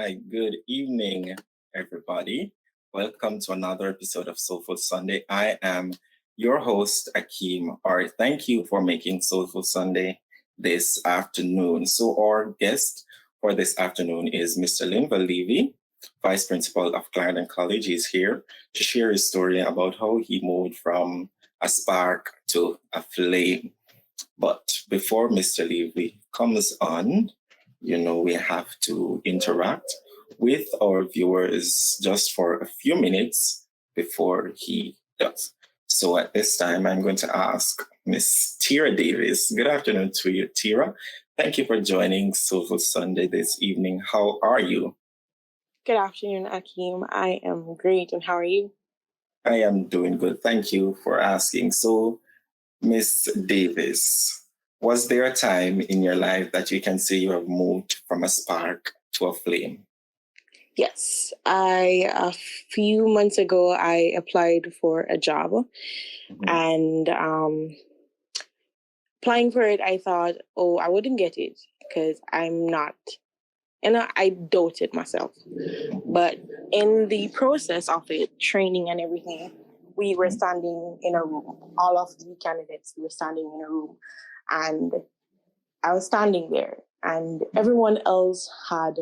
right, good evening, everybody. Welcome to another episode of Soulful Sunday. I am your host, Akeem, or thank you for making Soulful Sunday this afternoon. So, our guest for this afternoon is Mr. Linval Levy, Vice Principal of Clarendon College. He's here to share his story about how he moved from a spark to a flame. But before Mr. Levy comes on, we have to interact with our viewers just for a few minutes before he does. So at this time, I'm going to ask Miss Tira Davis. Good afternoon to you, Tira. Thank you for joining Soulful Sunday this evening. How are you? Good afternoon, Akeem. I am great, and how are you? I am doing good. Thank you for asking. So, Miss Davis, was there a time in your life that you can say you have moved from a spark to a flame? Yes. A few months ago, I applied for a job, and applying for it, I thought, oh, I wouldn't get it because I'm not, and I doubted myself. But in the process of it, training and everything, we were standing in a room. All of the candidates were standing in a room, and I was standing there, and everyone else had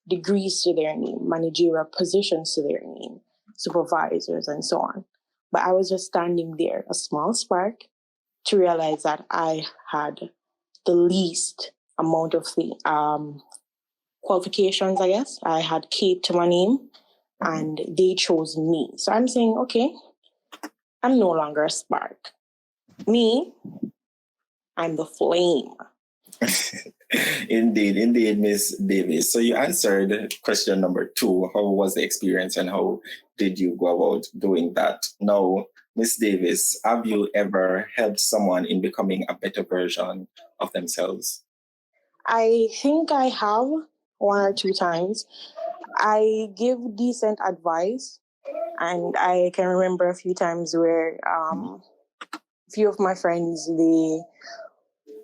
degrees to their name, managerial positions to their name, supervisors, and so on. But I was just standing there, a small spark, to realize that I had the least amount of the qualifications, I guess. I had Kate to my name, and they chose me. So I'm saying, okay, I'm no longer a spark. Me, I'm the flame. Indeed, Miss Davis. So you answered question number 2. How was the experience and how did you go about doing that? Now, Miss Davis, have you ever helped someone in becoming a better version of themselves? I think I have 1 or 2 times. I give decent advice, and I can remember a few times where a few of my friends, they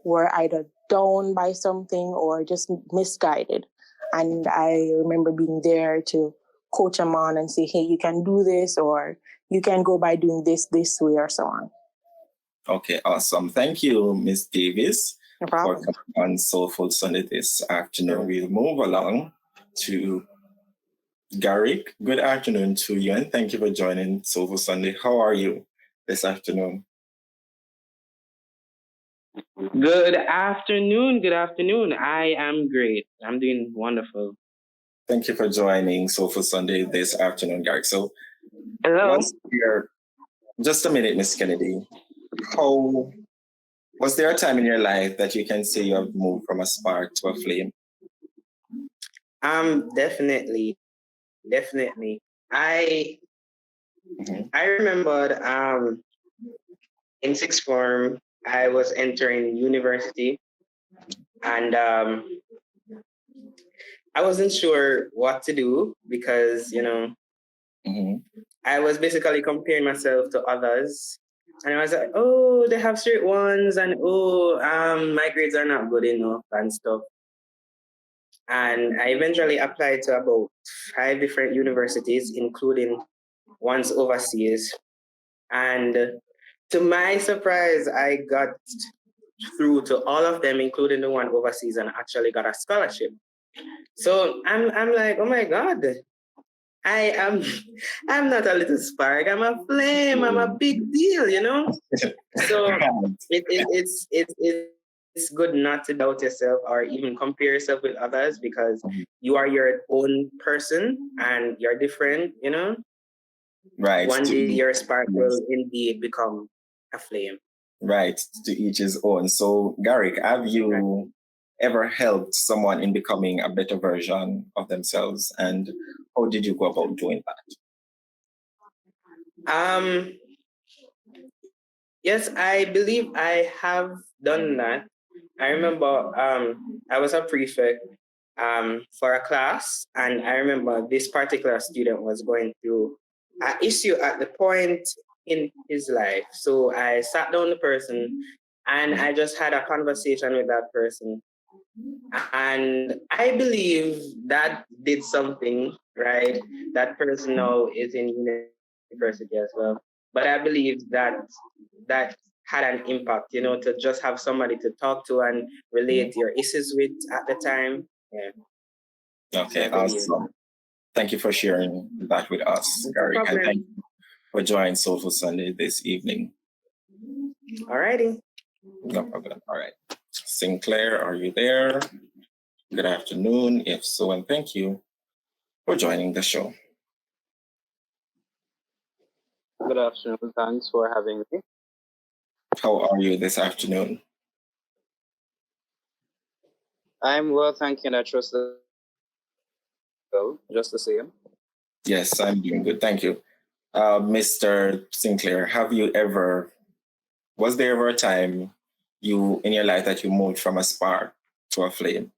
were either down by something or just misguided. And I remember being there to coach them on and say, hey, you can do this, or you can go by doing this way, or so on. Okay, awesome. Thank you, Miss Davis, No problem. for coming on Soulful Sunday this afternoon. We'll move along to Garrick. Good afternoon to you, and thank you for joining Soulful Sunday. How are you this afternoon? Good afternoon. I am great. I'm doing wonderful. Thank you for joining Soulful Sunday this afternoon, Garrick. So, hello. Just a minute, Miss Kennedy. How was there a time in your life that you can say you have moved from a spark to a flame? Definitely. I remembered in sixth form I was entering university, and I wasn't sure what to do because I was basically comparing myself to others. And I was like, oh, they have straight ones, and my grades are not good enough and stuff. And I eventually applied to about 5 different universities, including ones overseas. And to my surprise, I got through to all of them, including the one overseas, and actually got a scholarship. So I'm like, oh my God, I'm not a little spark. I'm a flame. I'm a big deal, So it's good not to doubt yourself or even compare yourself with others, because you are your own person and you're different, Right. One day your spark will indeed become a flame. Right. To each his own. So, Garrick, have you ever helped someone in becoming a better version of themselves, and how did you go about doing that? Yes, I believe I have done that. I remember I was a prefect for a class, and I remember this particular student was going through an issue at the point in his life. So I sat down the person and I just had a conversation with that person. And I believe that did something, right? That person now is in university as well. But I believe that had an impact, to just have somebody to talk to and relate your issues with at the time. Yeah. Okay, I believe. awesome. Thank you for sharing that with us, No Gary. And problem. thank you for joining Soulful Sunday this evening. Alrighty. No problem. All right. Sinclair, are you there? Good afternoon. If so, and thank you for joining the show. Good afternoon. Thanks for having me. How are you this afternoon? I'm well, thank you, and I trust that well, just the same. Yes, I'm doing good. Thank you. Mr. Sinclair, was there ever a time in your life that you moved from a spark to a flame?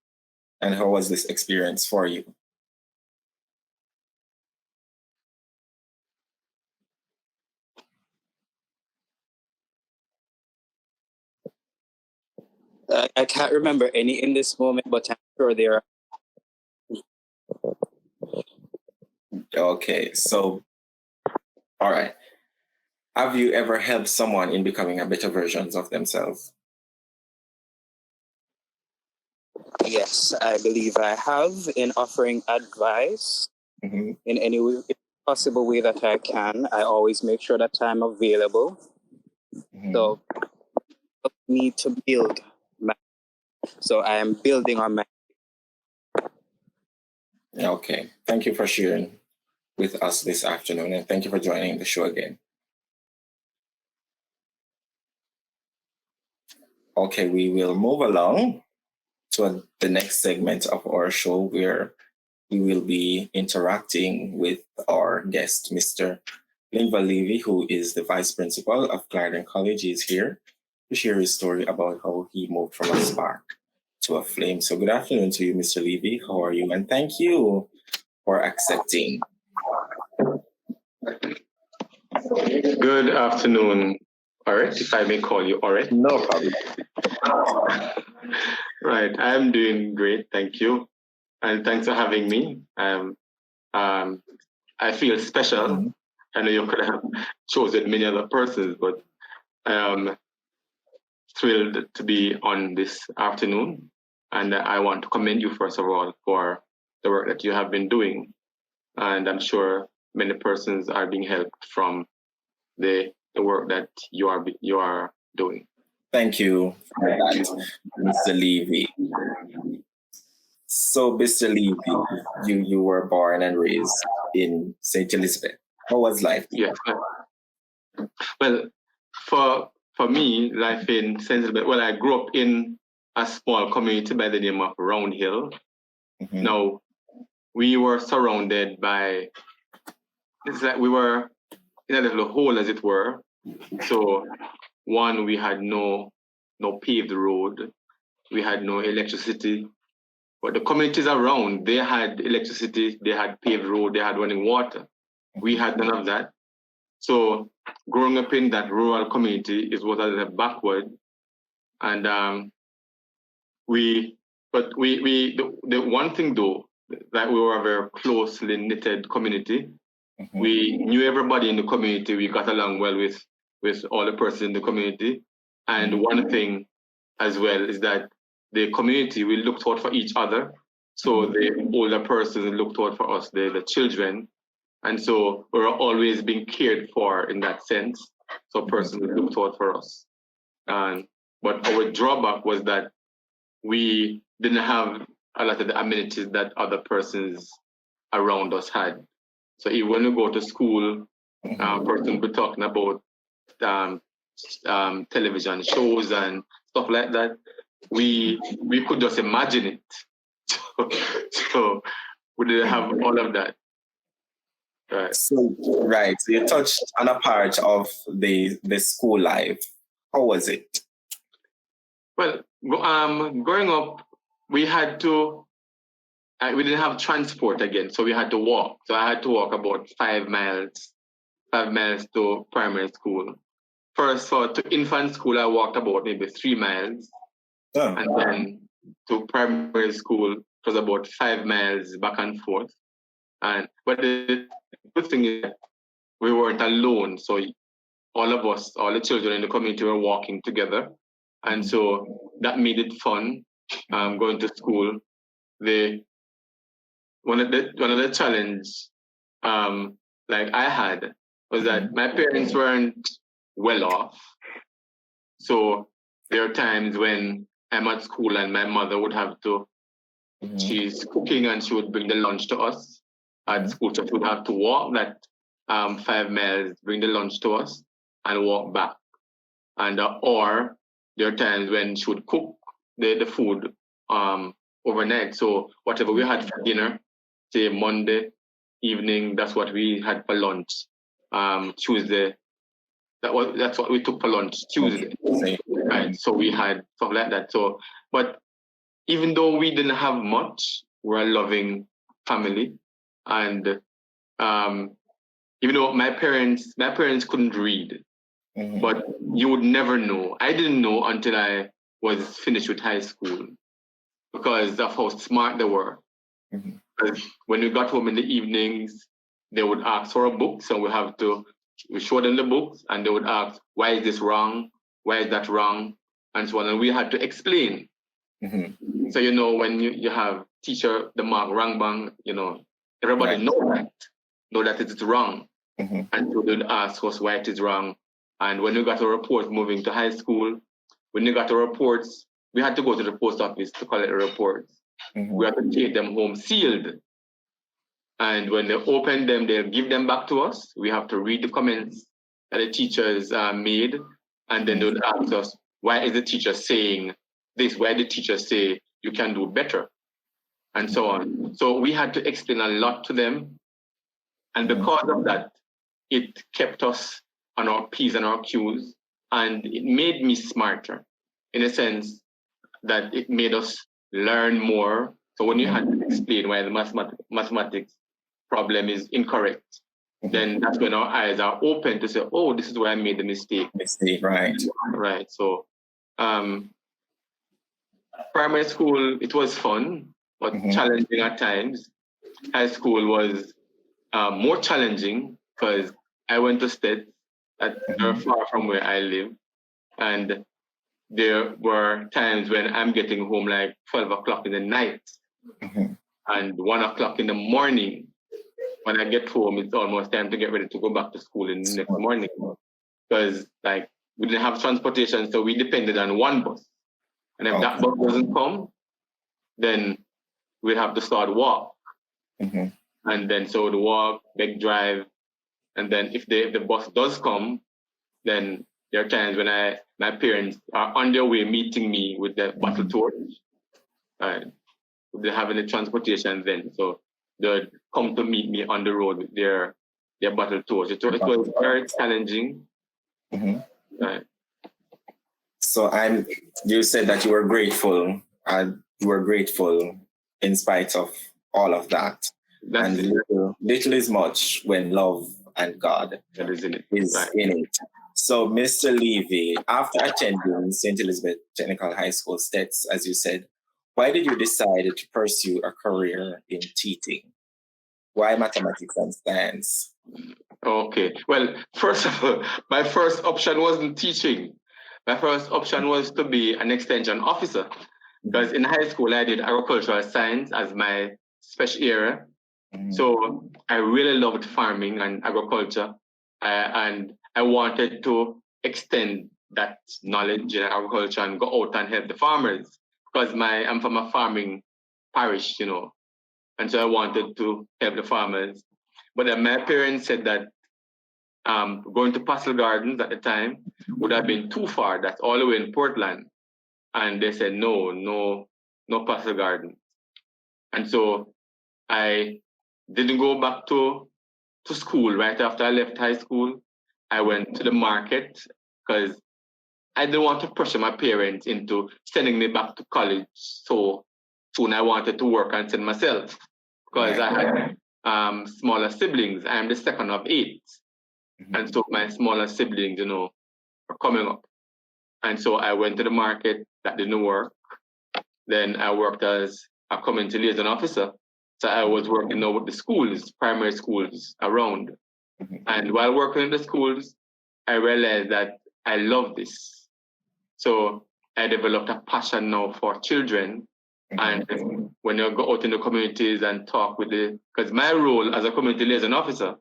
And how was this experience for you? I can't remember any in this moment, but I'm sure there are. Okay, so, all right. Have you ever helped someone in becoming a better version of themselves? Yes, I believe I have in offering advice in any way, possible way that I can. I always make sure that I'm available. So I need to build so I am building on my. Okay, thank you for sharing with us this afternoon, and thank you for joining the show again. Okay, we will move along to the next segment of our show where we will be interacting with our guest, Mr. Linval Levy, who is the Vice Principal of Clarendon College. He is here to share his story about how he moved from a spark to a flame. So good afternoon to you, Mr. Levy. How are you? And thank you for accepting. Good afternoon, Oret, if I may call you Oret. No problem. Right, I'm doing great, thank you. And thanks for having me. I feel special. I know you could have chosen many other persons, but I am thrilled to be on this afternoon. And I want to commend you, first of all, for the work that you have been doing. And I'm sure many persons are being helped from the work that you are doing. Thank you for that, Mr. Levy. So, Mr. Levy, you were born and raised in St. Elizabeth. How was life? Yeah. Well, for me, life in St. Elizabeth, well, I grew up in a small community by the name of Round Hill. Now, we were surrounded by, it's like we were in a little hole, as it were. So, one, we had no paved road. We had no electricity. But the communities around, they had electricity, they had paved road, they had running water. We had none of that. So growing up in that rural community is what I left backward. And the one thing though, that we were a very closely knitted community. We knew everybody in the community. We got along well with all the persons in the community. And one thing as well is that the community, we looked out for each other. So the older persons looked out for us, the children. And so we were always being cared for in that sense. So persons looked out for us. But our drawback was that we didn't have a lot of the amenities that other persons around us had. So even when we go to school, persons were talking about television shows and stuff like that. We could just imagine it. So we didn't have all of that. Right. So you touched on a part of the school life. How was it? Well, growing up, we had to. We didn't have transport again, so we had to walk. So I had to walk about 5 miles to primary school. First, to infant school, I walked about maybe 3 miles. And then to primary school. It was about 5 miles back and forth. But the good thing is that we weren't alone. So all of us, all the children in the community were walking together. And so that made it fun, going to school. One of the challenge like I had was that my parents weren't well off. So there are times when I'm at school and my mother would have to, she's cooking and she would bring the lunch to us at school. So she would have to walk that 5 miles, bring the lunch to us and walk back. And or there are times when she would cook the food overnight. So whatever we had for dinner, say Monday evening, that's what we had for lunch. Tuesday, that's what we took for lunch Tuesday. Right. So we had stuff like that. So, but even though we didn't have much, we're a loving family. And even though my parents couldn't read, but you would never know. I didn't know until I was finished with high school because of how smart they were. When we got home in the evenings, they would ask for a book, so we show them the books, and they would ask, why is this wrong? Why is that wrong? And so on, and we had to explain. So, when you have teacher, the mark wrong bang, everybody know that it is wrong. And so they'd ask us why it is wrong. And when we got our reports moving to high school, when we got our reports, we had to go to the post office to collect the reports. We had to take them home sealed. And when they open them, they'll give them back to us. We have to read the comments that the teachers made. And then they would ask us, why is the teacher saying this? Why did the teacher say you can do better? And so on. So we had to explain a lot to them. And because of that, it kept us on our P's and our Q's. And it made me smarter in a sense that it made us learn more. So when you had to explain why the mathematics problem is incorrect, then that's when our eyes are open to say, oh, this is where I made the mistake. Right. Right. So primary school, it was fun, but challenging at times. High school was more challenging because I went to states that are far from where I live. And there were times when I'm getting home like 12 o'clock in the night and 1 o'clock in the morning. When I get home, it's almost time to get ready to go back to school in the next morning. Because we didn't have transportation, so we depended on one bus. And if that bus doesn't come, then we'd have to start walk. And then so the walk, big drive. And then if the bus does come, then there are times when my parents are on their way meeting me with the bottle torch. They have any transportation then, so they'd come to meet me on the road with their bottle torch. It was very challenging. Right. So you said that you were grateful, and you were grateful in spite of all of that. That's and little is much when love and God is in it. In it. So, Mr. Levy, after attending St. Elizabeth Technical High School States, as you said, why did you decide to pursue a career in teaching? Why mathematics and science? Okay. Well, first of all, my first option wasn't teaching. My first option was to be an extension officer. Because in high school, I did agricultural science as my special area. So I really loved farming and agriculture. And I wanted to extend that knowledge in agriculture and go out and help the farmers. Because I'm from a farming parish, and so I wanted to help the farmers. But then my parents said that going to Pastel Gardens at the time would have been too far. That's all the way in Portland. And they said, no Pastel Gardens. And so I didn't go back to school right after I left high school. I went to the market because I didn't want to pressure my parents into sending me back to college so soon. I wanted to work and send myself because I had smaller siblings. I am the second of 8. And so my smaller siblings, are coming up. And so I went to the market. That didn't work. then I worked as a community liaison officer. So I was working with the schools, primary schools around. And while working in the schools, I realized that I love this. So I developed a passion now for children. And when you go out in the communities and talk with because my role as a community liaison officer,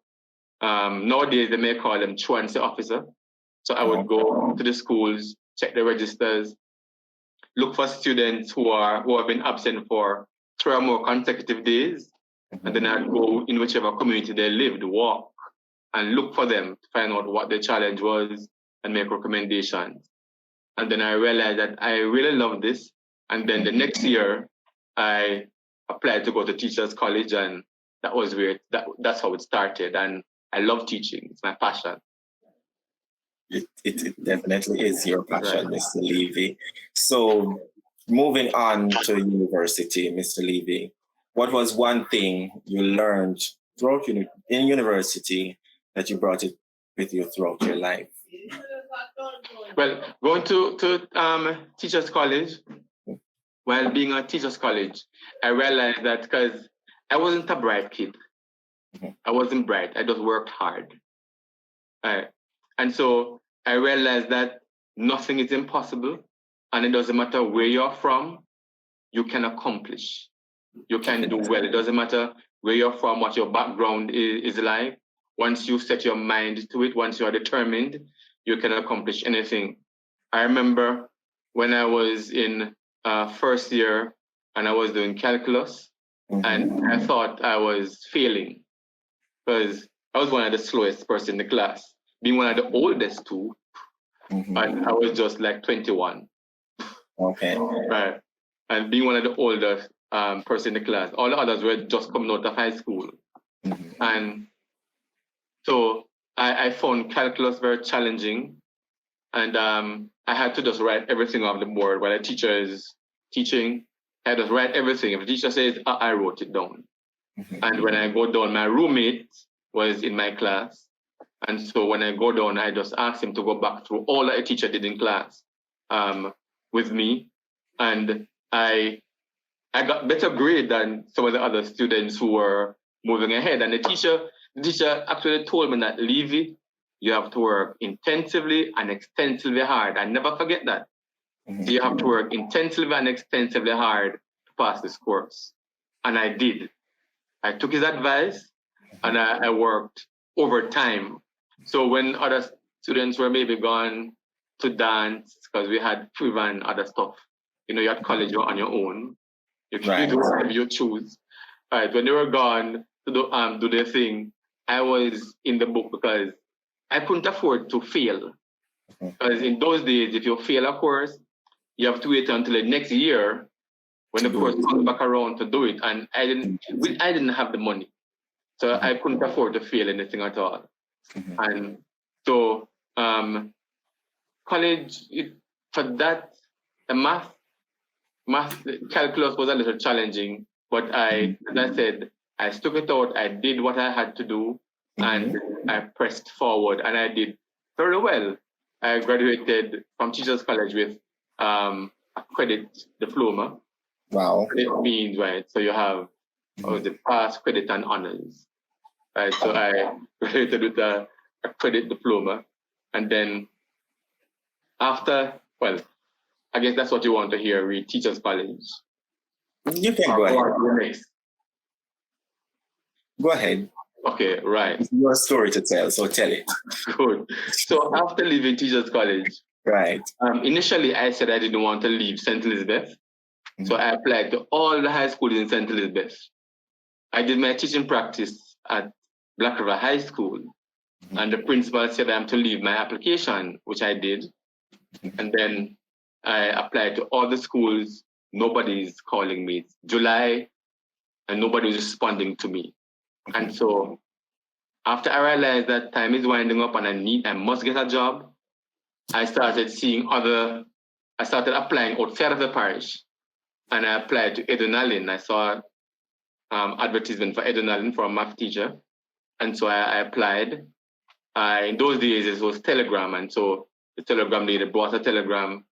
nowadays they may call them truancy officer. So I would go to the schools, check the registers, look for students who have been absent for 3 or more consecutive days, and then I'd go in whichever community they lived, walk, and look for them to find out what the challenge was and make recommendations. And then I realized that I really love this. And then the next year, I applied to go to Teachers College, and that was where that's how it started. And I love teaching; it's my passion. It definitely is your passion, right, Mr. Levy. So, moving on to university, Mr. Levy, what was one thing you learned throughout in university that you brought it with you throughout your life? Well, going to Teachers College, while being at Teachers College, I realized that because I wasn't a bright kid, I wasn't bright, I just worked hard. And so I realized that nothing is impossible, and it doesn't matter where you're from, you can accomplish. You can do well. It doesn't matter where you're from, what your background is like. Once you set your mind to it, once you are determined, you can accomplish anything. I remember when I was in first year and I was doing calculus, and I thought I was failing because I was one of the slowest person in the class. Being one of the oldest too, and I was just like 21. Okay. Right. And being one of the oldest person in the class, all the others were just coming out of high school. And so I found calculus very challenging. And I had to just write everything off the board while the teacher is teaching. I had to write everything. If the teacher says, I wrote it down. And when I go down, my roommate was in my class. And so when I go down, I just asked him to go back through all that the teacher did in class with me. And I got better grade than some of the other students who were moving ahead. And the teacher actually told me that, Levy, you have to work intensively and extensively hard. I never forget that. So you have to work intensively and extensively hard to pass this course. And I did. I took his advice and I worked overtime. So when other students were maybe gone to dance, because we had priv and other stuff, you had college on your own. You can do whatever you choose. Right. When they were gone to do their thing, I was in the book because I couldn't afford to fail. Because in those days, if you fail a course, you have to wait until the next year when the course comes back around to do it. And I didn't have the money. So I couldn't afford to fail anything at all. And so college, for that, the math calculus was a little challenging, but as I said, I stuck it out, I did what I had to do, and I pressed forward, and I did very well. I graduated from Teachers College with a credit diploma. Wow. It means, right, so you have the pass, credit, and honors. Right, so I graduated with a credit diploma, and then after, well, I guess that's what you want to hear, read Teachers College. You can go ahead. Go ahead. Okay, right. It's your story to tell, so tell it. Good. So after leaving Teachers College, right. Initially I said I didn't want to leave St. Elizabeth. So I applied to all the high schools in St. Elizabeth. I did my teaching practice at Black River High School. And the principal said I'm to leave my application, which I did. And then I applied to all the schools. Nobody's calling me. It's July, and nobody's responding to me. And so after I realized that time is winding up and I must get a job, I started applying outside of the parish. And I applied to Edwin Allen. I saw advertisement for Edwin Allen for a math teacher. And so I applied. In those days, it was Telegram. And so the Telegram lady brought a telegram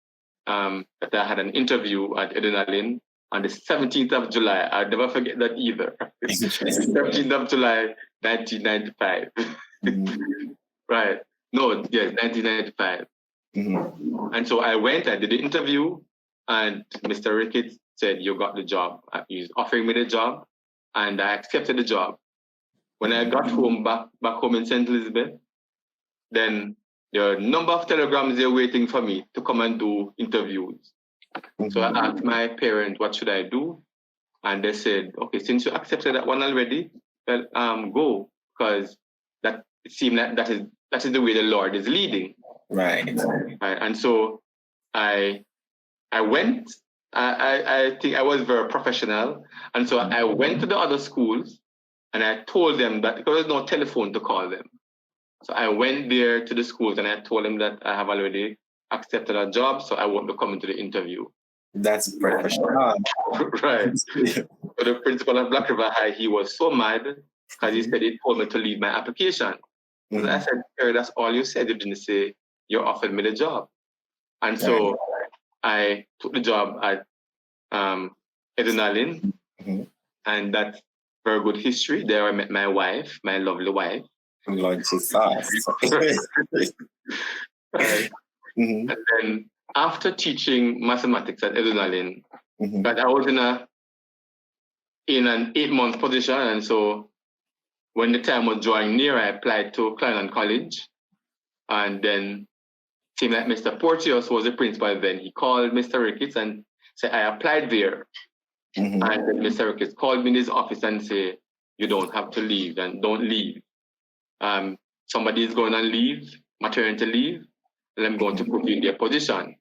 that I had an interview at Edinalin on the 17th of July. I'll never forget that either. 17th of July, 1995. Right. No, yes, 1995. And so I went, I did the interview, and Mr. Ricketts said, you got the job. He's offering me the job, and I accepted the job. When I got home, back home in St. Elizabeth, then there are a number of telegrams there waiting for me to come and do interviews. So I asked my parents, what should I do? And they said, okay, since you accepted that one already, well, go, because it seemed like that is the way the Lord is leading. Right. And so I went. I think I was very professional, and so I went to the other schools, and I told them that because there was no telephone to call them. So I went there to the schools, and I told them that I have already accepted a job, so I won't be coming to the interview. That's professional. Right. So the principal of Black River High, he was so mad because he said he told me to leave my application. And I said, that's all you said. You didn't say you offered me the job. And so I took the job at Edinalin, and that's very good history. There I met my wife, my lovely wife. Lord Jesus. Right. And then after teaching mathematics at Edinalin, but I was in an 8-month position, and so when the time was drawing near, I applied to Clarendon College, and then it seemed like Mr. Porteous was the principal then. He called Mr. Ricketts and said, I applied there. And then Mr. Ricketts called me in his office and said, you don't have to leave, and don't leave. Somebody is going on leave, maternity leave, and I'm going to put you in their position.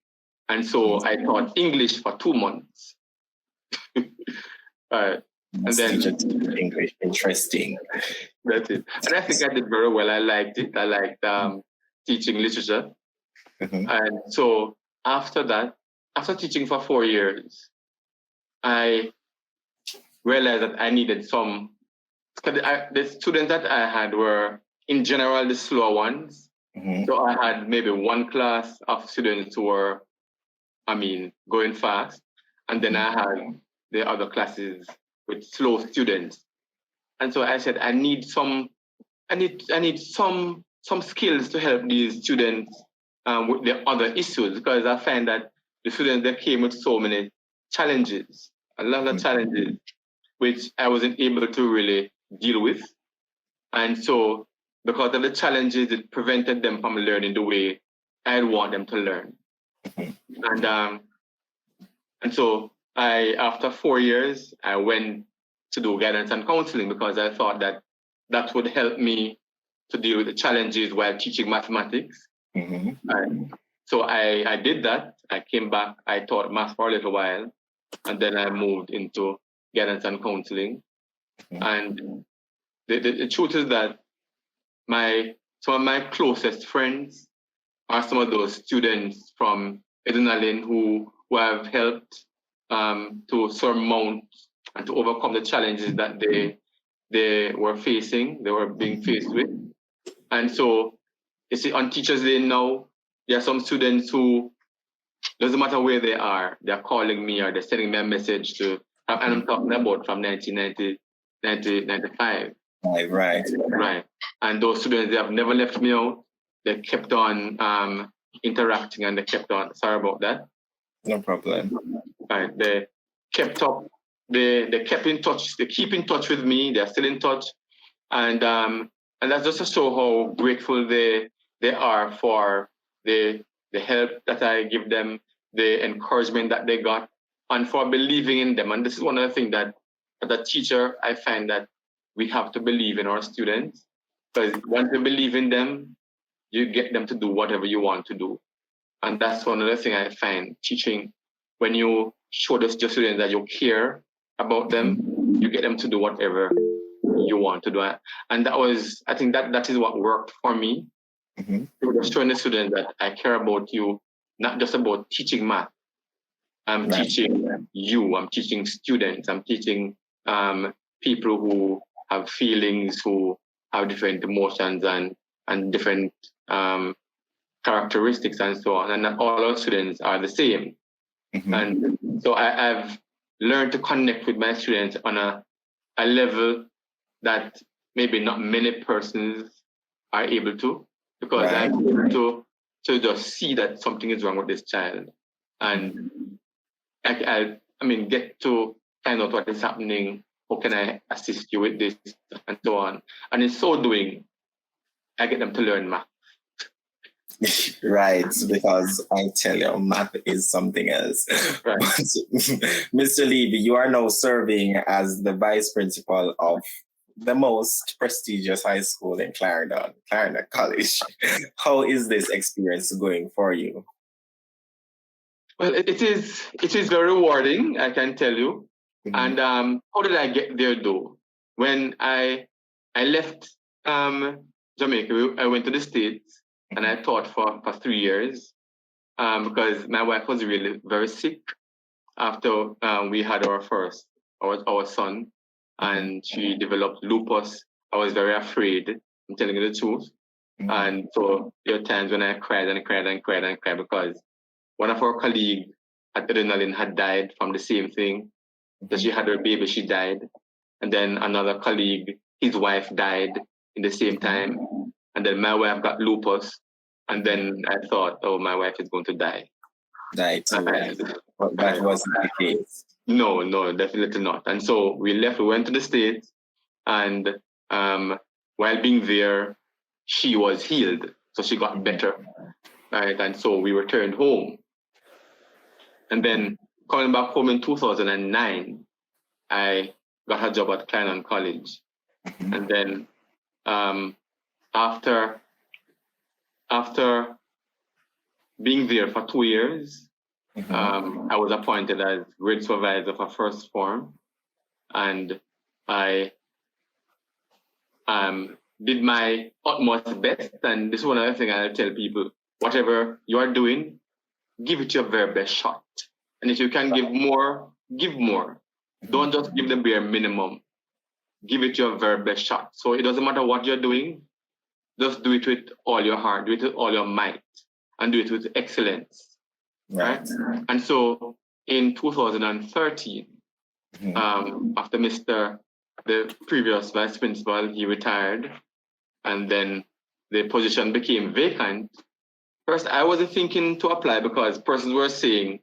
And so I taught English for 2 months. And then English, interesting. That's it. And I think I did very well. I liked it. I liked teaching literature. And so after that, after teaching for 4 years, I realized that I needed some. The students that I had were, in general, the slower ones. So I had maybe one class of students who were, going fast. And then I had the other classes with slow students. And so I said, I need some skills to help these students with their other issues, because I find that the students that came with so many challenges, a lot of challenges, which I wasn't able to really deal with. And so because of the challenges, it prevented them from learning the way I'd want them to learn. And so after 4 years, I went to do guidance and counseling because I thought that would help me to deal with the challenges while teaching mathematics. So I did that. I came back, I taught math for a little while, and then I moved into guidance and counseling. And the truth is that some of my closest friends are some of those students from Edinalin who have helped to surmount and to overcome the challenges that they were being faced with. And so, you see, on Teachers Day now, there are some students who, doesn't matter where they are, they're calling me or they're sending me a message and I'm talking about from 1995. Right. And those students, they have never left me out. They kept on interacting and they kept on, sorry about that. No problem. Right. They kept up, they kept in touch, they keep in touch with me, they're still in touch. And that's just to show how grateful they are for the help that I give them, the encouragement that they got, and for believing in them. And this is one of the things that as a teacher, I find that we have to believe in our students, because once you believe in them, you get them to do whatever you want to do. And that's one of the things I find teaching. When you show the students that you care about them, you get them to do whatever you want to do. And I think that is what worked for me. Showing the students that I care about you, not just about teaching math. I'm teaching you, I'm teaching students, I'm teaching people who have feelings, who have different emotions and different characteristics and so on, and not all our students are the same. And so I've learned to connect with my students on a level that maybe not many persons are able to, because I'm able to just see that something is wrong with this child, and I mean, get to find out what is happening. How can I assist you with this, and so on. And in so doing, I get them to learn math. Right, because I tell you, math is something else. Right. Mr. Levy, you are now serving as the vice principal of the most prestigious high school in Clarendon College. How is this experience going for you? Well, it is very rewarding, I can tell you. And how did I get there though? When I left Jamaica, I went to the States, and I taught for 3 years because my wife was really very sick after we had our son, and she developed lupus. I was very afraid, I'm telling you the truth. And so there were times when I cried and cried and cried and cried because one of our colleagues at Adrenaline had died from the same thing. So she had her baby, she died. And then another colleague, his wife died in the same time. And then my wife got lupus. And then I thought, oh, my wife is going to die. Die too. But that wasn't the case. No, definitely not. And so we went to the States, and while being there, she was healed. So she got better. Right. And so we returned home. And then coming back home in 2009, I got a job at Clarendon College. And then after being there for 2 years, I was appointed as grade supervisor for first form, and I did my utmost best. And this is one other thing I tell people: whatever you are doing, give it your very best shot. And if you can give more, give more. Don't just give the bare minimum. Give it your very best shot. So it doesn't matter what you're doing, just do it with all your heart, do it with all your might, and do it with excellence. Right? And so in 2013, after the previous vice principal, he retired, and then the position became vacant. First, I wasn't thinking to apply because persons were saying,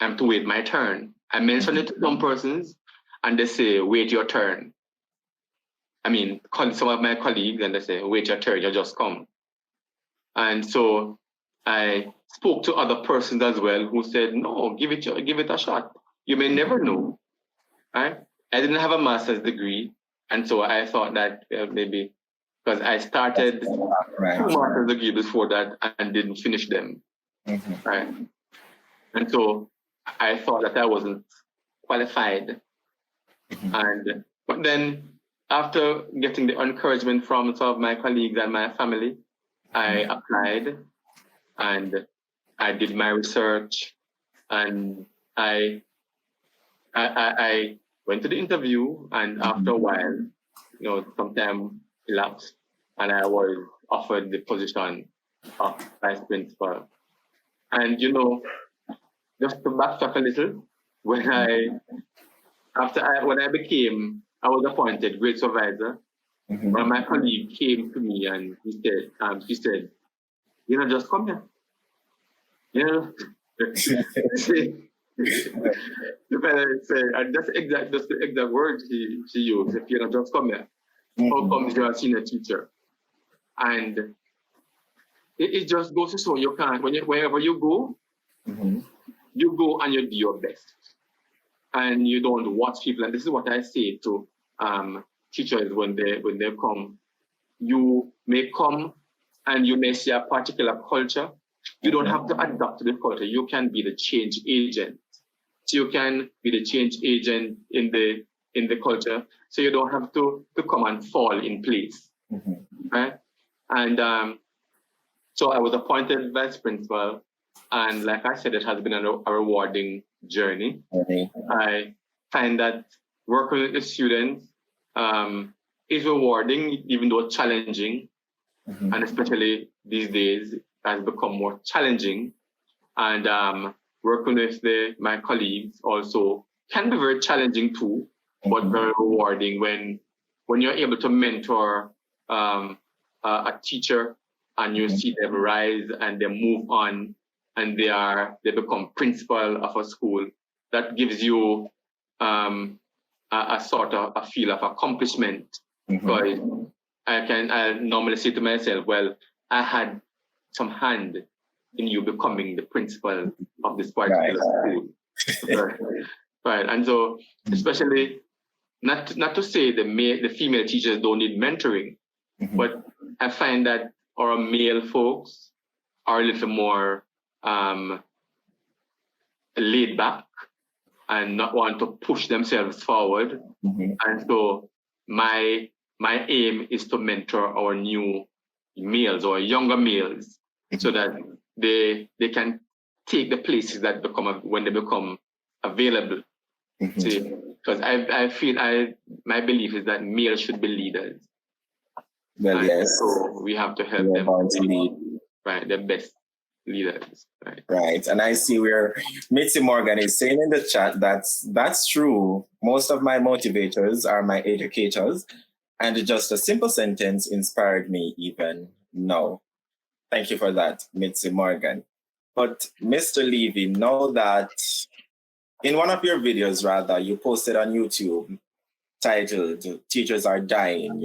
I'm to wait my turn. I mentioned it to some persons, and they say, wait your turn. I mean, some of my colleagues, and they say, wait your turn, you just come. And so I spoke to other persons as well who said, no, give it a shot. You may never know. Right? I didn't have a master's degree, and so I thought that maybe because I started 2 master's degrees before that and didn't finish them. Right? And so I thought that I wasn't qualified. But then after getting the encouragement from some of my colleagues and my family, I applied and I did my research, and I went to the interview, and after a while, some time elapsed, and I was offered the position of vice principal. And just to backtrack a little, when I was appointed grade supervisor, one of my colleagues came to me and she said, just come here. The fellow said, and that's the exact word she used, if just come here. How come you're a senior teacher? And it just goes to show you can't, wherever you go, you go and you do your best. And you don't watch people. And this is what I say to teachers when they come. You may come and you may see a particular culture. You don't have to adapt to the culture. You can be the change agent. So you can be the change agent in the culture. So you don't have to come and fall in place. Right? And so I was appointed vice principal. And like I said, it has been a rewarding journey. I find that working with the students is rewarding, even though challenging. And especially these days, has become more challenging, and working with my colleagues also can be very challenging too, but very rewarding when you're able to mentor a teacher and you see them rise and they move on and they become principal of a school. That gives you a sort of a feel of accomplishment. Because I normally say to myself, well, I had some hand in you becoming the principal of this particular school. Right. And so, especially not to say the female teachers don't need mentoring, but I find that our male folks are a little more laid back and not want to push themselves forward. And so my aim is to mentor our new males or younger males so that they can take the places that when they become available. Because I feel my belief is that males should be leaders. Well, and yes. So we have to help them to lead. Right, the best leaders. Right. And I see where Mitzi Morgan is saying in the chat that's true. Most of my motivators are my educators. And just a simple sentence inspired me even now. Thank you for that, Mitzi Morgan. But Mr. Levy, know that in one of your videos, rather, you posted on YouTube titled "Teachers Are Dying,"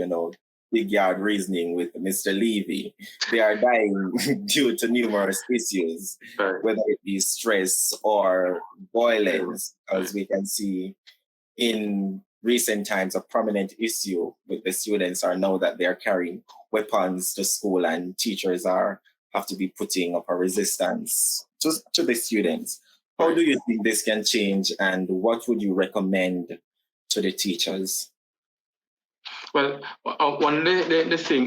big yard reasoning with Mr. Levy. They are dying due to numerous issues, whether it be stress or violence, as we can see in recent times. A prominent issue with the students are now that they are carrying weapons to school, and teachers have to be putting up a resistance to the students. How do you think this can change, and what would you recommend to the teachers? Well, one the thing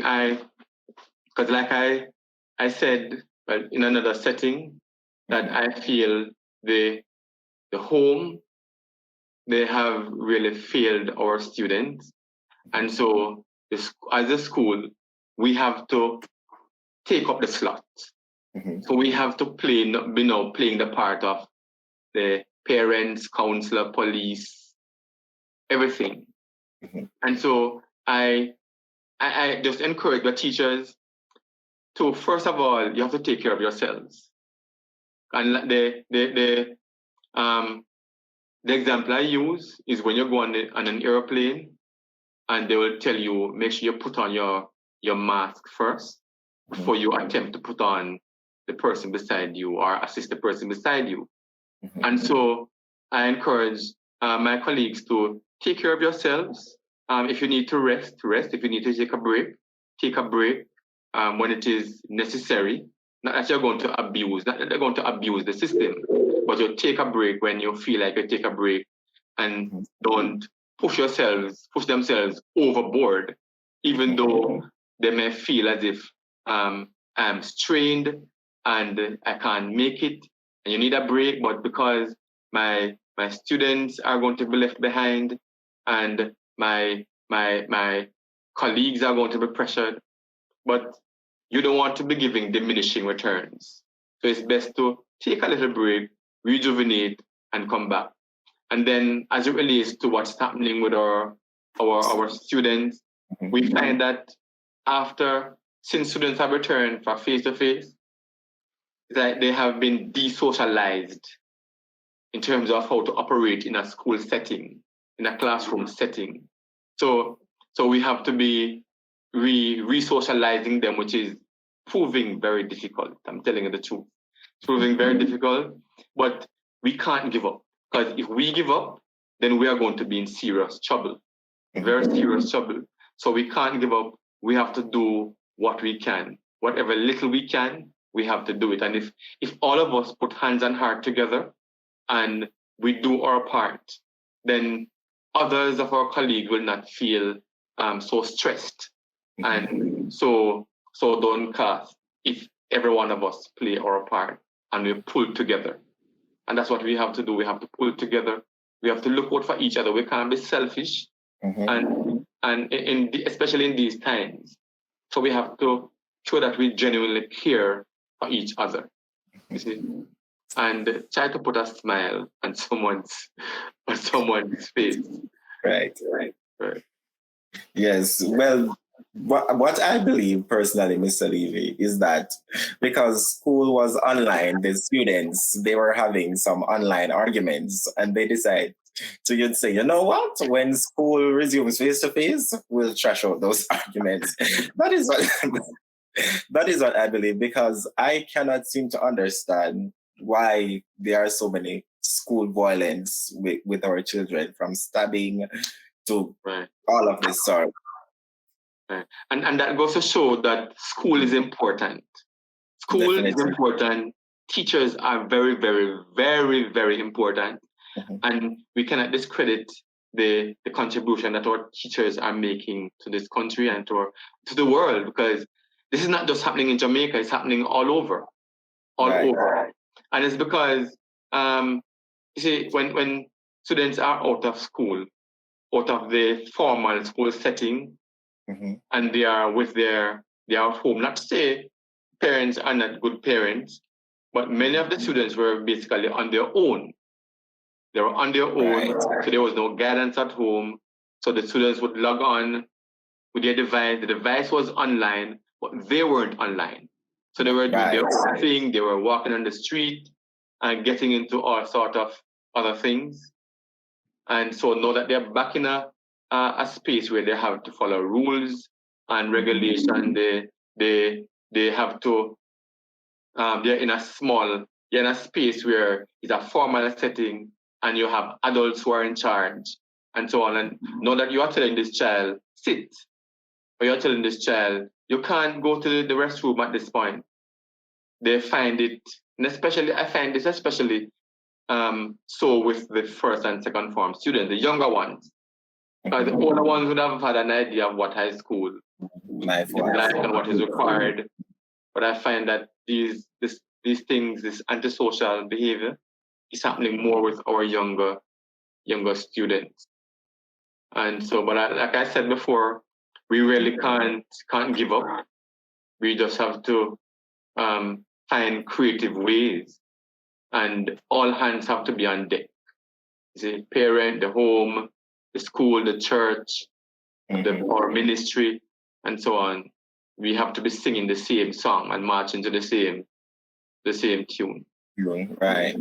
because like I said, well, in another setting, that I feel the home, they have really failed our students. And so as a school, we have to take up the slot. So we have to be now playing the part of the parents, counselor, police, everything. And so I just encourage the teachers to, first of all, you have to take care of yourselves. And the example I use is when you go on an airplane and they will tell you, make sure you put on your mask first before you attempt to put on the person beside you or assist the person beside you. And so I encourage my colleagues to take care of yourselves. If you need to rest. If you need to take a break when it is necessary. Not that you're going to abuse, not that they're going to abuse the system, but you take a break when you feel like you take a break, and don't push themselves overboard, even though they may feel as if I'm strained and I can't make it, and you need a break, but because my students are going to be left behind and my colleagues are going to be pressured, but you don't want to be giving diminishing returns. So it's best to take a little break, rejuvenate, and come back. And then as it relates to what's happening with our students, we find that since students have returned for face-to-face, that they have been desocialized in terms of how to operate in a school setting, in a classroom setting. So we have to be re-socializing them, which is proving very difficult. I'm telling you the truth. It's proving very difficult, but we can't give up. Because if we give up, then we are going to be in serious trouble, very serious trouble. So we can't give up. We have to do what we can. Whatever little we can, we have to do it. And if all of us put hands and heart together and we do our part, then others of our colleagues will not feel so stressed and so downcast if every one of us play our part and we pull together. And that's what we have to do. We have to pull together. We have to look out for each other. We can't be selfish, and especially in these times. So we have to show that we genuinely care for each other. You see? And try to put a smile on someone's face. Right. Yes. Well, what I believe personally, Mr. Levy, is that because school was online, the students, they were having some online arguments, and they decide to you'd say, you know what? When school resumes face to face, we'll trash out those arguments. That is what that is what I believe, because I cannot seem to understand why there are so many school violence with our children, from stabbing to all of this sort. Right. And that goes to show that school is important. School is important. Teachers are very, very, very, very important. And we cannot discredit the contribution that our teachers are making to this country and to the world, because this is not just happening in Jamaica, it's happening all over. Over. And it's because, you see, when students are out of school, out of the formal school setting, and they are they are at home. Not to say parents are not good parents, but many of the students were basically on their own. They were on their own, so there was no guidance at home. So the students would log on with their device. The device was online, but they weren't online. So they were doing their own thing. They were walking on the street and getting into all sort of other things. And so now that they're back in a space where they have to follow rules and regulation, they have to, they're in a space where it's a formal setting and you have adults who are in charge and so on. And now that you are telling this child, sit, or you're telling this child, you can't go to the restroom at this point. They find it, and especially, I find this especially so with the first and second form students, the younger ones. The older ones would have had an idea of what high school is like and what is required. But I find that these things, this antisocial behavior, is happening more with our younger students. And so, but like I said before, we really can't give up. We just have to find creative ways, and all hands have to be on deck. The parent, the home, the school, the church, our ministry, and so on. We have to be singing the same song and marching to the same tune. Right.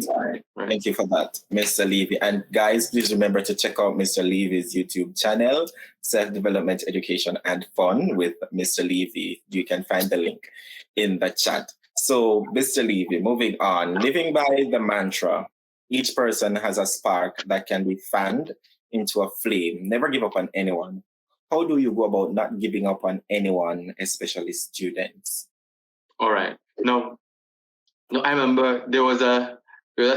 Thank you for that, Mr. Levy. And guys, please remember to check out Mr. Levy's YouTube channel, Self-Development, Education, and Fun with Mr. Levy. You can find the link in the chat. So, Mr. Levy, moving on, living by the mantra, each person has a spark that can be fanned into a flame. Never give up on anyone. How do you go about not giving up on anyone, especially students? All right. No, I remember there was a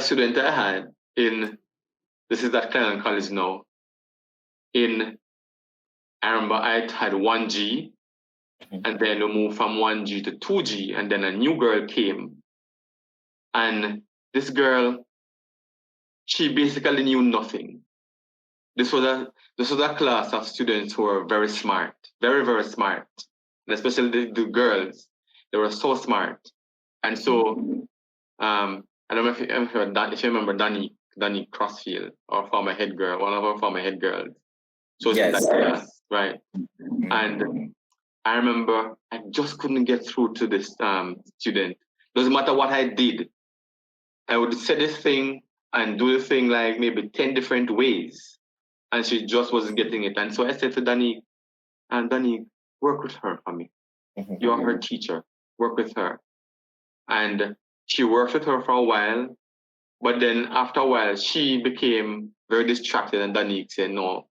student I had this is at Clarendon College now. I remember I had 1G, and then we moved from 1G to 2G, and then a new girl came. And this girl, she basically knew nothing. This was a class of students who were very smart, very, very smart. And especially the girls, they were so smart. And so, I don't know if you remember Danny Crossfield, our former head girl, one of our former head girls. So yes. That class, right? And I remember I just couldn't get through to this student. Doesn't matter what I did, I would say this thing and do the thing like maybe 10 different ways, and she just wasn't getting it. And so I said to Danny, work with her for me. You're her teacher. Work with her. And she worked with her for a while, but then after a while, she became very distracted, and Danny said, no,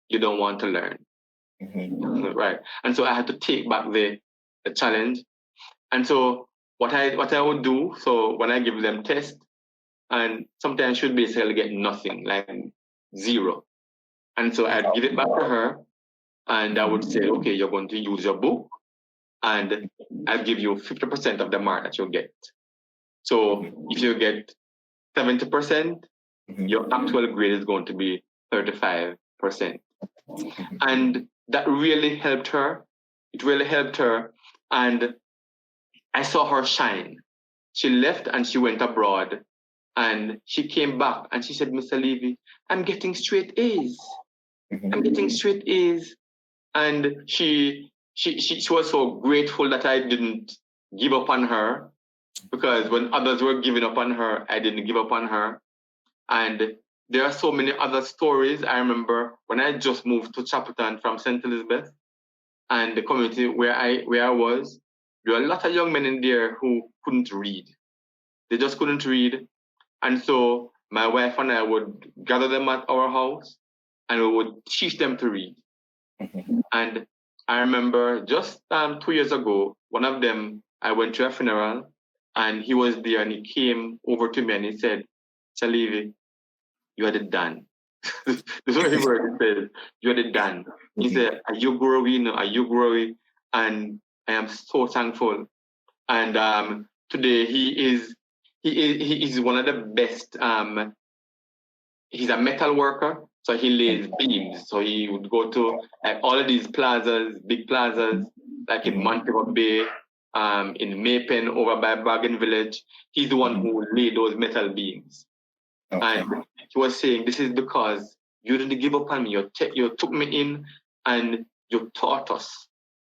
you don't want to learn. Right. And so I had to take back the challenge. And so what I would do, so when I give them tests, and sometimes she'd basically get nothing, like 0. And so I'd give it back to her, and I would say, okay, you're going to use your book, and I'll give you 50% of the mark that you'll get. So if you get 70%, your actual grade is going to be 35%. And that really helped her. It really helped her. And I saw her shine. she left and she went abroad. And she came back and she said, Mr. Levy, I'm getting straight A's. I'm getting straight A's. And she was so grateful that I didn't give up on her, because when others were giving up on her, I didn't give up on her. And there are so many other stories. I remember when I just moved to Chapelton from St. Elizabeth, and the community where I was, there were a lot of young men in there who couldn't read. They just couldn't read. And so my wife and I would gather them at our house and we would teach them to read. And I remember just 2 years ago, one of them, I went to a funeral and he was there and he came over to me and he said, Levy, you are the Dan. This is what he said, you are the Dan. He said, are you growing? Are you growing? And I am so thankful. And today he is one of the best. He's a metal worker, so he lays beams. So he would go to all of these plazas, big plazas, like in Montego Bay, in Maypen, over by Bargain Village. He's the one who laid those metal beams. And he was saying, this is because you didn't give up on me. You took me in and you taught us.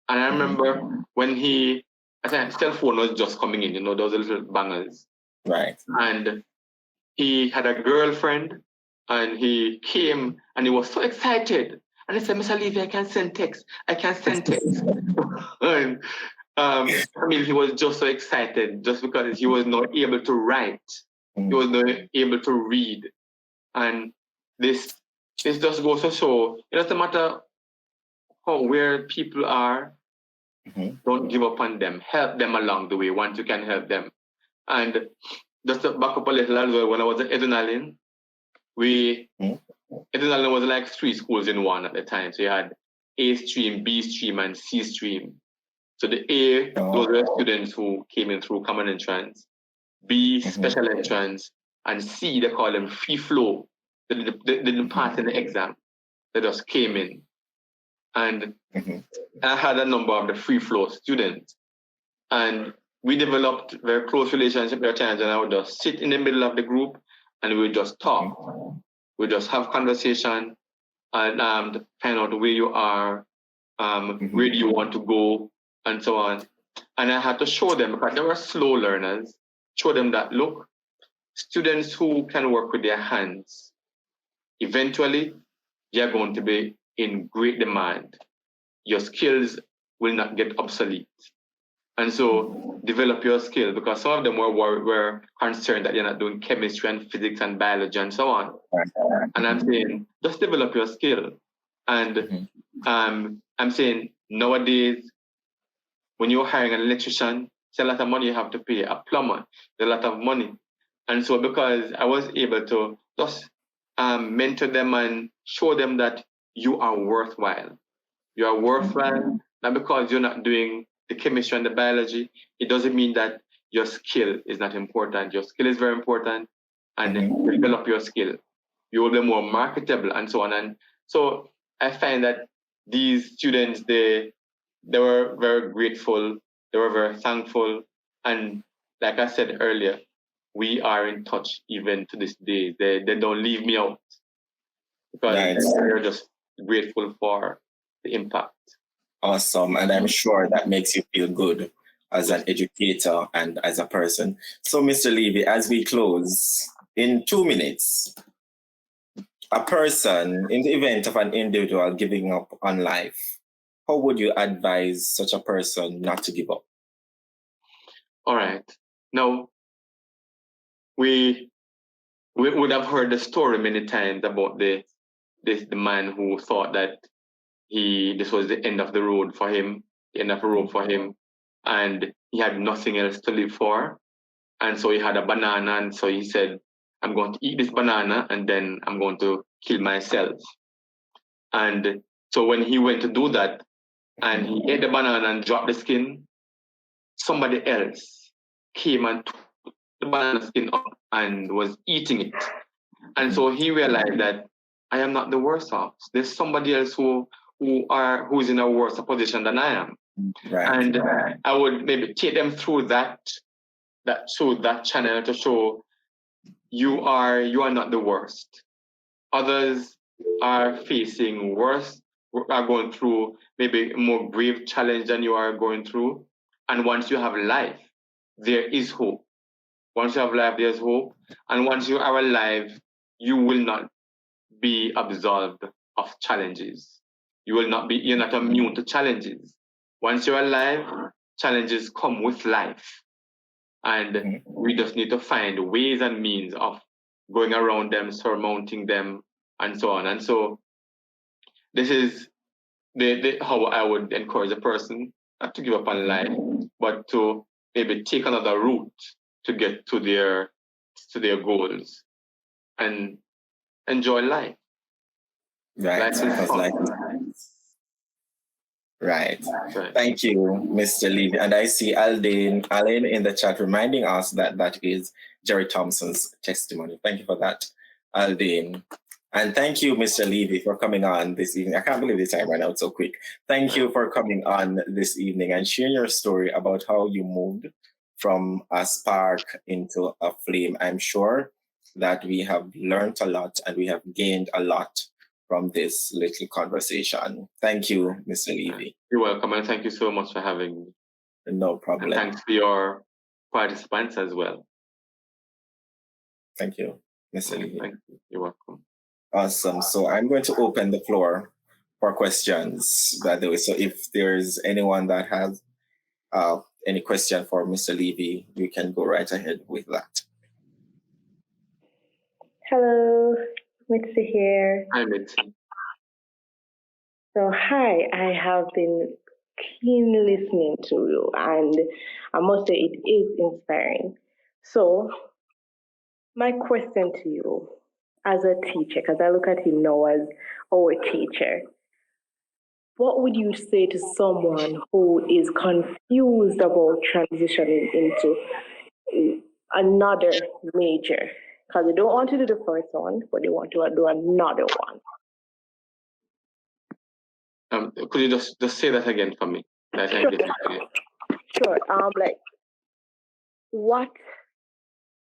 And I remember when I think cell phone was just coming in, those little bangers. Right. And he had a girlfriend and he came and he was so excited. And he said, Mr. Levy, I can send text. And he was just so excited just because he was not able to write. He was not able to read. And this just goes to show, it doesn't matter where people are, don't give up on them. Help them along the way once you can help them. And just to back up a little as well, when I was at Edunalin, Edunalin was like 3 schools in one at the time. So you had A stream, B stream, and C stream. So the A, those were students who came in through common entrance. B, special entrance. And C, they call them free flow. They didn't pass in the exam. They just came in. And I had a number of the free flow students. And we developed very close relationship with times, and I would just sit in the middle of the group and we would just talk. We just have conversation and find out where you are, where do you want to go, and so on. And I had to show them, because they were slow learners, show them that, look, students who can work with their hands, eventually they're going to be in great demand. Your skills will not get obsolete. And so develop your skill, because some of them were concerned that you're not doing chemistry and physics and biology and so on. And I'm saying, just develop your skill. And I'm saying nowadays, when you're hiring an electrician, it's a lot of money you have to pay. A plumber, it's a lot of money. And so because I was able to just mentor them and show them that you are worthwhile. You are worthwhile, not because you're not doing the chemistry and the biology. It doesn't mean that your skill is not important. Your skill is very important, and develop your skill. You will be more marketable and so on. And so I find that these students, they were very grateful. They were very thankful. And like I said earlier, we are in touch even to this day. They don't leave me out, because they're just grateful for the impact. Awesome. And I'm sure that makes you feel good as an educator and as a person. So, Mr. Levy, as we close, in 2 minutes, a person, in the event of an individual giving up on life, how would you advise such a person not to give up? All right. Now, we would have heard the story many times about the man who thought that this was the end of the road for him, and he had nothing else to live for. And so he had a banana, and so he said, I'm going to eat this banana and then I'm going to kill myself. And so when he went to do that and he ate the banana and dropped the skin, somebody else came and took the banana skin up and was eating it. And so he realized that I am not the worst off. There's somebody else who's in a worse position than I am. Right. And I would maybe take them through that through that channel to show you are not the worst. Others are facing worse, are going through maybe a more grave challenge than you are going through. And once you have life, there is hope. Once you have life, there's hope. And once you are alive, you will not be absolved of challenges. You're not immune to challenges. Once you're alive, challenges come with life. And we just need to find ways and means of going around them, surmounting them, and so on. And so this is how I would encourage a person not to give up on life, but to maybe take another route to get to their goals and enjoy life. Right. Right. Thank you, Mr. Levy. And I see Alain in the chat reminding us that is Jerry Thompson's testimony. Thank you for that, Alain. And thank you, Mr. Levy, for coming on this evening. I can't believe the time ran out so quick. Thank you for coming on this evening and sharing your story about how you moved from a spark into a flame. I'm sure that we have learned a lot and we have gained a lot from this little conversation. Thank you, Mr. Levy. You're welcome, and thank you so much for having me. No problem. And thanks to your participants as well. Thank you, Mr. Levy. Thank you. You're welcome. Awesome. So I'm going to open the floor for questions, by the way. So if there's anyone that has any question for Mr. Levy, you can go right ahead with that. Hello, Mitzi here. Hi, Mitzi. So, hi, I have been keen listening to you, and I must say it is inspiring. So, my question to you as a teacher, because I look at him now as our teacher, what would you say to someone who is confused about transitioning into another major? Because they don't want to do the first one, but they want to do another one. Could you just say that again for me? Sure. Like, what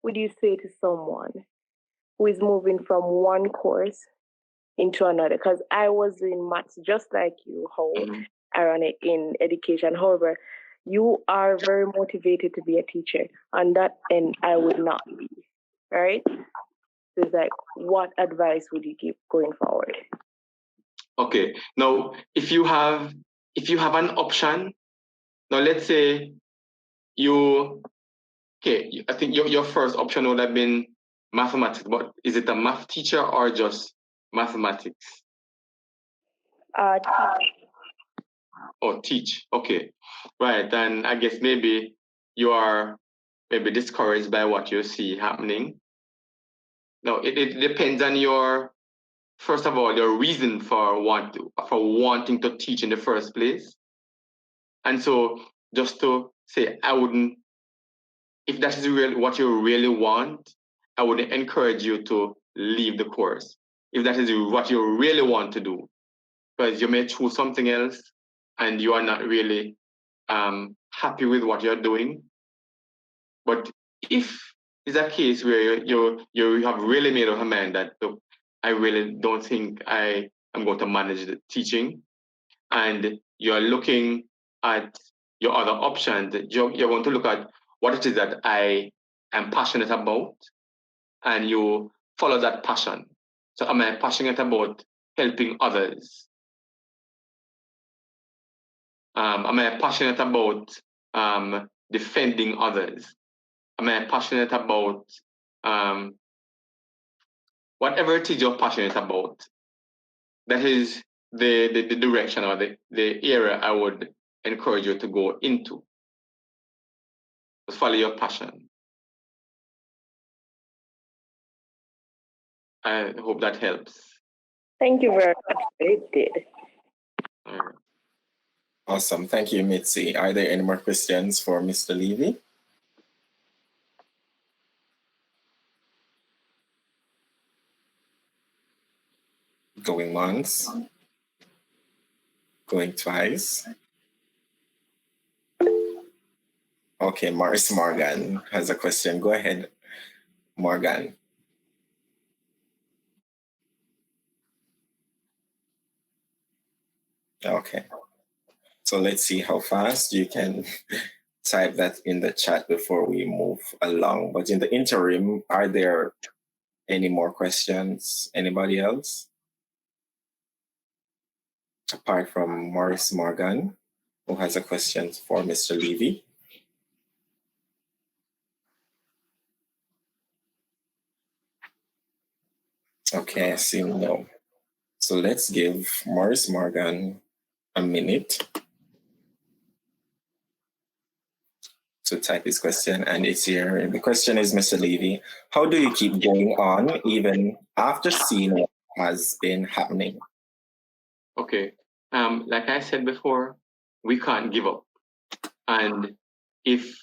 would you say to someone who is moving from one course into another? Because I was doing maths just like you, how ironic in education. However, you are very motivated to be a teacher, and that end I would not be. Right? So it's like, what advice would you give going forward? Okay. Now, if you have an option, now let's say I think your first option would have been mathematics, but is it a math teacher or just mathematics? Teach. Okay. Right. And I guess maybe you are discouraged by what you see happening. Now, it depends on first of all, your reason for wanting to teach in the first place. And so just to say, if that is really what you really want, I would encourage you to leave the course. If that is what you really want to do, because you may choose something else and you are not really happy with what you're doing. But if it's a case where you have really made up your mind that, look, I really don't think I am going to manage the teaching, and you're looking at your other options, you're going to look at what it is that I am passionate about, and you follow that passion. So am I passionate about helping others? Am I passionate about defending others? Am I passionate about whatever it is you're passionate about? That is the direction or the area I would encourage you to go into. Just follow your passion. I hope that helps. Thank you very much. It did. Awesome. Thank you, Mitzi. Are there any more questions for Mr. Levy? Going once. Going twice. Okay, Morris Morgan has a question. Go ahead, Morgan. Okay. So let's see how fast you can type that in the chat before we move along. But in the interim, are there any more questions? Anybody else? Apart from Morris Morgan, who has a question for Mr. Levy. Okay, I see no. So let's give Morris Morgan a minute to type his question, and it's here. The question is, Mr. Levy, how do you keep going on even after seeing what has been happening? Okay. Like I said before, we can't give up. And if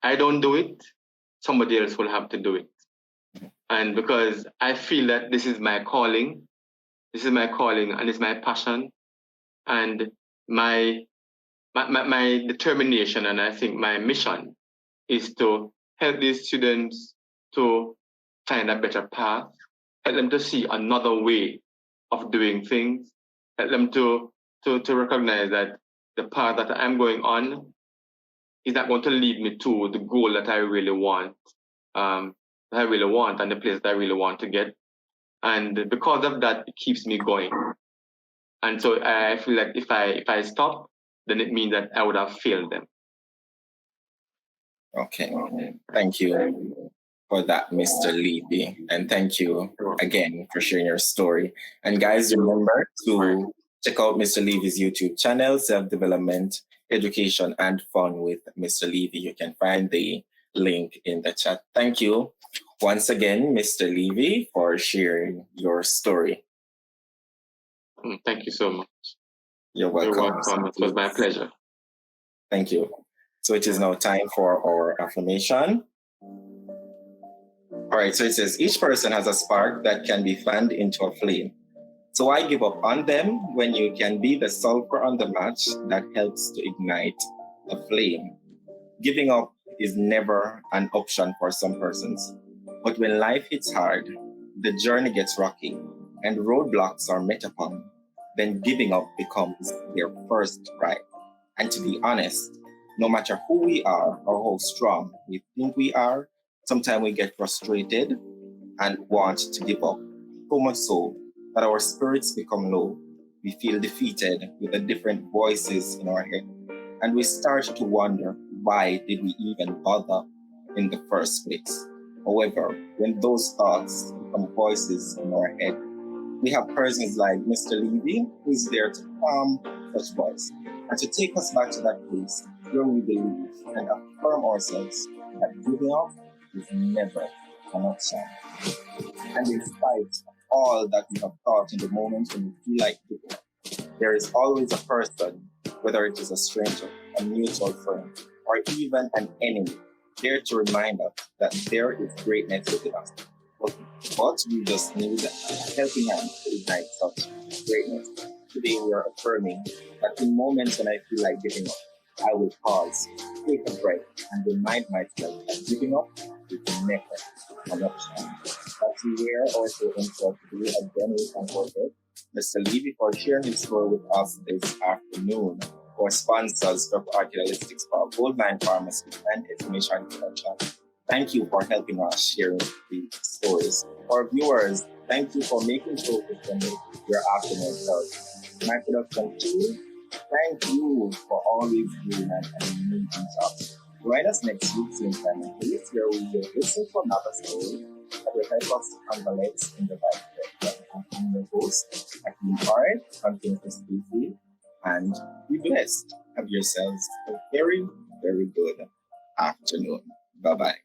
I don't do it, somebody else will have to do it. And because I feel that this is my calling and it's my passion and my determination, and I think my mission is to help these students to find a better path, help them to see another way of doing things, help them to recognize that the path that I'm going on is not going to lead me to the goal that I really want, and the place that I really want to get. And because of that, it keeps me going. And so I feel like if I stop, then it means that I would have failed them. Okay, thank you for that, Mr. Levy. And thank you again for sharing your story. And guys, remember to check out Mr. Levy's YouTube channel, Self-Development, Education, and Fun with Mr. Levy. You can find the link in the chat. Thank you once again, Mr. Levy, for sharing your story. Thank you so much. You're welcome. You're welcome. It was my pleasure. Thank you. So it is now time for our affirmation. All right, so it says, each person has a spark that can be fanned into a flame. So why give up on them when you can be the sulfur on the match that helps to ignite the flame? Giving up is never an option for some persons. But when life hits hard, the journey gets rocky, and roadblocks are met upon, then giving up becomes their first cry. And to be honest, no matter who we are or how strong we think we are, sometimes we get frustrated and want to give up. So much so that our spirits become low. We feel defeated with the different voices in our head. And we start to wonder, why did we even bother in the first place? However, when those thoughts become voices in our head, we have persons like Mr. Levy, who is there to calm such voice and to take us back to that place where we believe and affirm ourselves that giving up is never an option. And in spite of all that we have thought in the moment when we feel like giving up, there is always a person, whether it is a stranger, a mutual friend, or even an enemy, there to remind us that there is greatness within us. But we just need a helping hand to ignite such greatness. Today we are affirming that in moments when I feel like giving up, I will pause, take a breath, and remind myself that giving up is never an option. That's where also intro today again we concluded Mr. Levy for sharing his story with us this afternoon. Our sponsors, Dr. Archaeologistics for Goldmine Pharmacy and Information Agriculture. Thank you for helping us share these stories. For viewers, thank you for making Soulful Sunday your afternoon start. My production team, thank you for always doing an amazing job. Join us next week, same time and place, where we will listen to another story that will help us to convalesce in the right direction. I'm your host, Ep4, continue to stay safe and be blessed. Have yourselves a very, very good afternoon. Bye-bye.